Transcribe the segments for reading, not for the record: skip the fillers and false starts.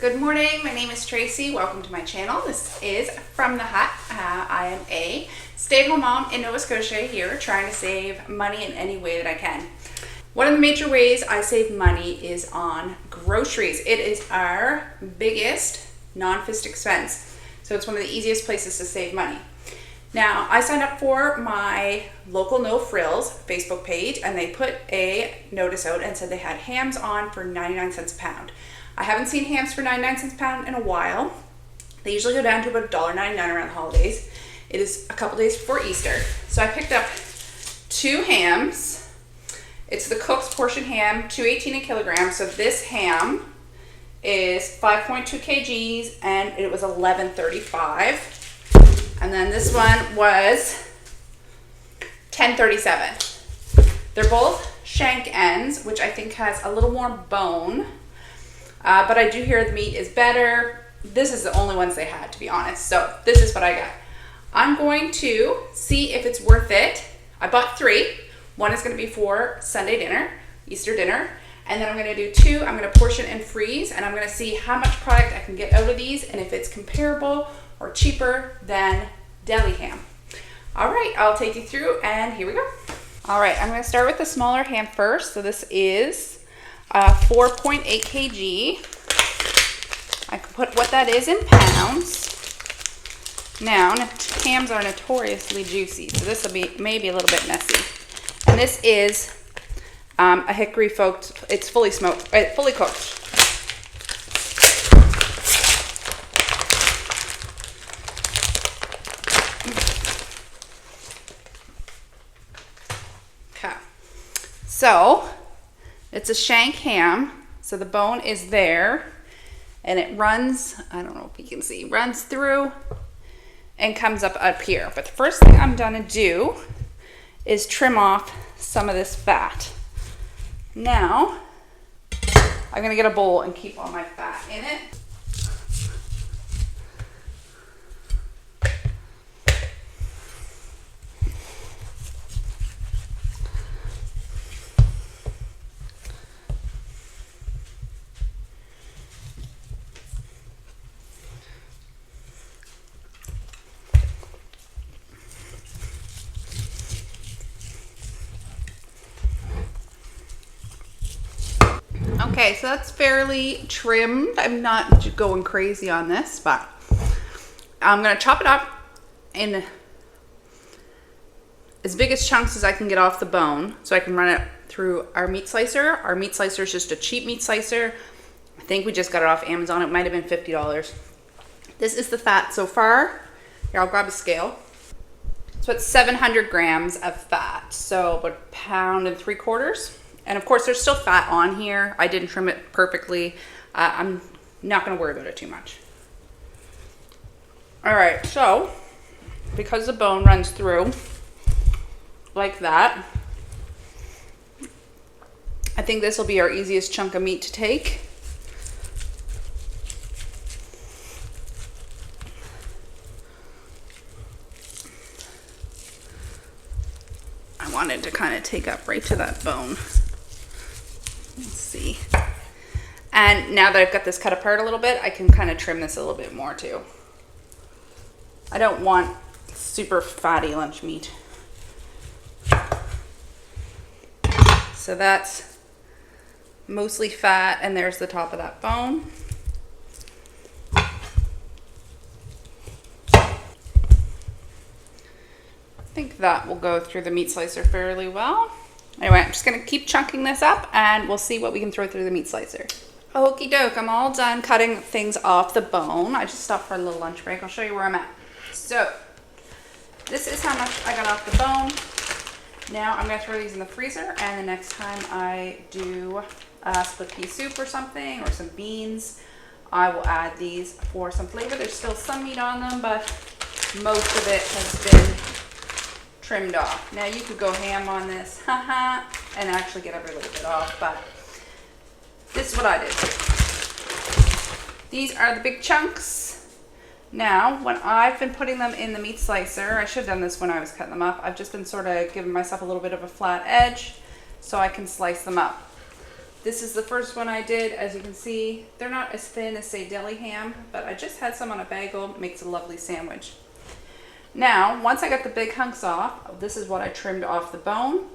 Good morning, my name is Tracy. Welcome to my channel. This is From the Hut. I am a stay-at-home mom in Nova Scotia here trying to save money in any way that I can. One of the major ways I save money is on groceries. It is our biggest non-fixed expense, so it's one of the easiest places to save money. Now, I signed up for my local No Frills Facebook page and they put a notice out and said they had hams on for 99 cents a pound. I haven't seen hams for 99 cents a pound in a while. They usually go down to about $1.99 around the holidays. It is a couple days before Easter. So I picked up 2 hams. It's the Cook's portion ham, $2.18 a kilogram. So this ham is 5.2 kgs and it was $11.35. And then this one was $10.37. They're both shank ends, which I think has a little more bone. But I do hear the meat is better. This is the only ones they had, to be honest. So this is what I got. I'm going to see if it's worth it. I bought 3. One is going to be for Sunday dinner, Easter dinner. And then I'm going to do 2. I'm going to portion and freeze. And I'm going to see how much product I can get out of these and if it's comparable or cheaper than deli ham. All right, I'll take you through and here we go. All right, I'm going to start with the smaller ham first. So this is 4.8 kg. I can put what that is in pounds. Now, hams are notoriously juicy, so this will be maybe a little bit messy. And this is a hickory smoked. It's fully smoked, fully cooked. Okay. So it's a shank ham, so the bone is there, and it runs, I don't know if you can see, runs through and comes up here. But the first thing I'm gonna do is trim off some of this fat. Now, I'm gonna get a bowl and keep all my fat in it. Okay, so that's fairly trimmed. I'm not going crazy on this, but I'm gonna chop it up in as big as chunks as I can get off the bone so I can run it through our meat slicer. Our meat slicer is just a cheap meat slicer. I think we just got it off Amazon. It might have been $50. This is the fat so far. Here, I'll grab a scale. So it's 700 grams of fat, so about 1.75 pounds. And of course, there's still fat on here. I didn't trim it perfectly. I'm not gonna worry about it too much. All right, so because the bone runs through like that, I think this will be our easiest chunk of meat to take. I wanted to kind of take up right to that bone. Let's see. And now that I've got this cut apart a little bit, I can kind of trim this a little bit more too. I don't want super fatty lunch meat. So that's mostly fat, and there's the top of that bone. I think that will go through the meat slicer fairly well. Anyway, I'm just gonna keep chunking this up and we'll see what we can throw through the meat slicer. Okie doke, I'm all done cutting things off the bone. I just stopped for a little lunch break. I'll show you where I'm at. So, this is how much I got off the bone. Now I'm gonna throw these in the freezer, and the next time I do split pea soup or something, or some beans, I will add these for some flavor. There's still some meat on them, but most of it has been trimmed off. Now you could go ham on this, and actually get every little bit off, but this is what I did. These are the big chunks. Now, when I've been putting them in the meat slicer, I should have done this when I was cutting them up. I've just been sort of giving myself a little bit of a flat edge so I can slice them up. This is the first one I did. As you can see, they're not as thin as, say, deli ham, but I just had some on a bagel. It makes a lovely sandwich. Now, once I got the big hunks off, this is what I trimmed off the bone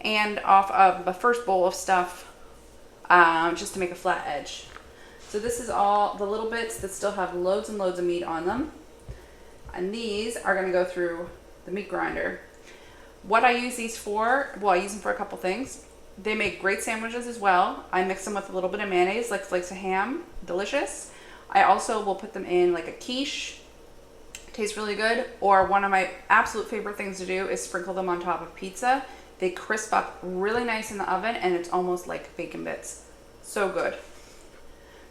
and off of the first bowl of stuff, just to make a flat edge. So this is all the little bits that still have loads and loads of meat on them. And these are going to go through the meat grinder. What I use these for, well, I use them for a couple things. They make great sandwiches as well. I mix them with a little bit of mayonnaise, like flakes of ham, delicious. I also will put them in like a quiche, tastes really good. Or one of my absolute favorite things to do is sprinkle them on top of pizza. They crisp up really nice in the oven and it's almost like bacon bits. So good.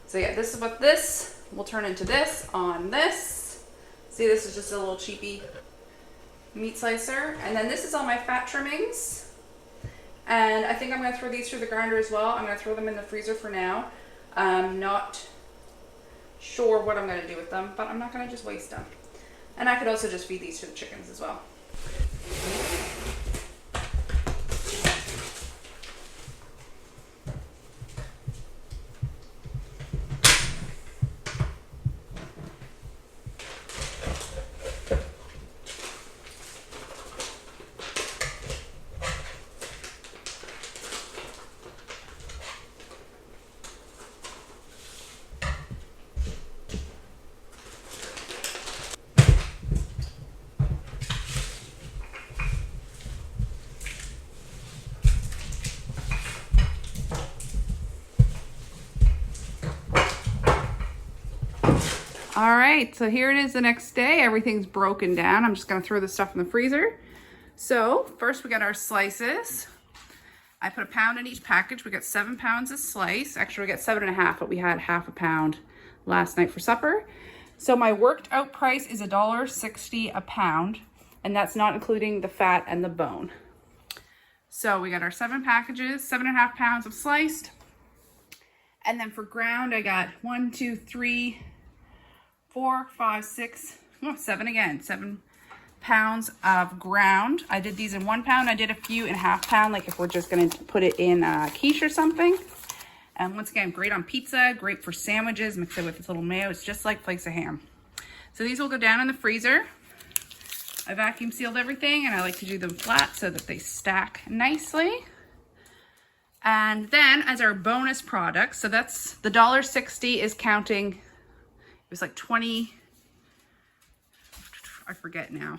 So yeah, this is what this will turn into this on this. See, this is just a little cheapy meat slicer. And then this is all my fat trimmings. And I think I'm going to throw these through the grinder as well. I'm going to throw them in the freezer for now. I'm not sure what I'm going to do with them, but I'm not going to just waste them. And I could also just feed these to the chickens as well. All right, so here it is the next day. Everything's broken down. I'm just gonna throw this stuff in the freezer. So first we got our slices. I put 1 pound in each package. We got 7 pounds a slice. Actually, we got 7.5, but we had half a pound last night for supper. So my worked out price is $1.60 a pound, and that's not including the fat and the bone. So we got our 7 packages, 7.5 pounds of sliced. And then for ground, I got 1, 2, 3, 4, 5, 6, 7 again, 7 pounds of ground. I did these in 1 pound. I did a few in ½ pound, like if we're just going to put it in a quiche or something. And once again, great on pizza, great for sandwiches, mix it with this little mayo. It's just like flakes of ham. So these will go down in the freezer. I vacuum sealed everything, and I like to do them flat so that they stack nicely. And then as our bonus product, so that's the $1.60 is counting. It was like 20, I forget now,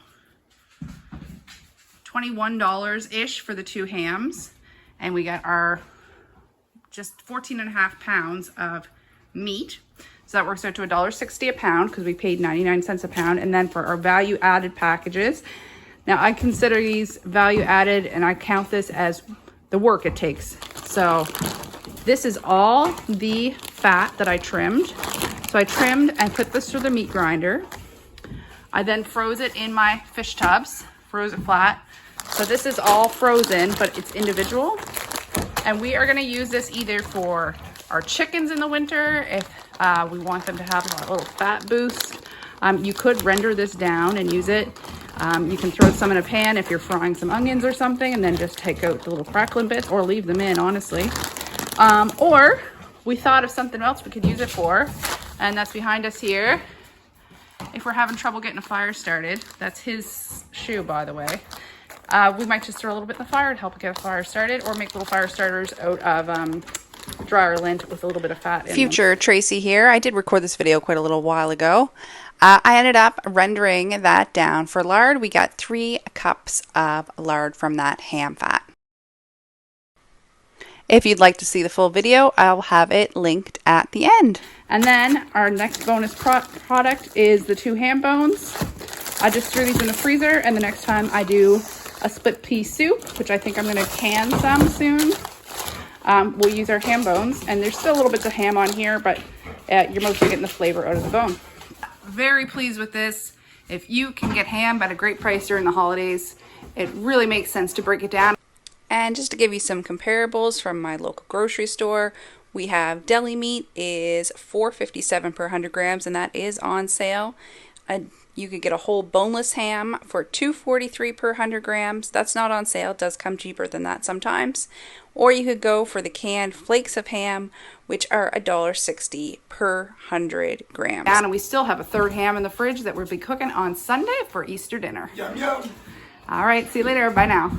$21-ish for the 2 hams. And we got our just 14.5 pounds of meat. So that works out to $1.60 a pound because we paid 99 cents a pound. And then for our value added packages, now I consider these value added and I count this as the work it takes. So this is all the fat that I trimmed. So I trimmed and put this through the meat grinder. I then froze it in my fish tubs, froze it flat. So this is all frozen, but it's individual. And we are gonna use this either for our chickens in the winter, if we want them to have a little fat boost. You could render this down and use it. You can throw some in a pan if you're frying some onions or something, and then just take out the little crackling bits or leave them in, honestly. Or we thought of something else we could use it for. And that's behind us here. If we're having trouble getting a fire started, that's his shoe, by the way. We might just throw a little bit in the fire to help get a fire started, or make little fire starters out of dryer lint with a little bit of fat in Future them. Tracy here. I did record this video quite a little while ago. I ended up rendering that down for lard. We got 3 cups of lard from that ham fat. If you'd like to see the full video, I'll have it linked at the end. And then our next bonus product is the 2 ham bones. I just threw these in the freezer, and the next time I do a split pea soup, which I think I'm going to can some soon, we'll use our ham bones. And there's still a little bits of ham on here, but you're mostly getting the flavor out of the bone. Very pleased with this. If you can get ham at a great price during the holidays, it really makes sense to break it down. And just to give you some comparables from my local grocery store, we have deli meat is $4.57 per 100 grams, and that is on sale. you could get a whole boneless ham for $2.43 per 100 grams. That's not on sale. It does come cheaper than that sometimes. Or you could go for the canned flakes of ham, which are $1.60 per 100 grams. And we still have a third ham in the fridge that we'll be cooking on Sunday for Easter dinner. Yum, yum. All right, see you later. Bye now.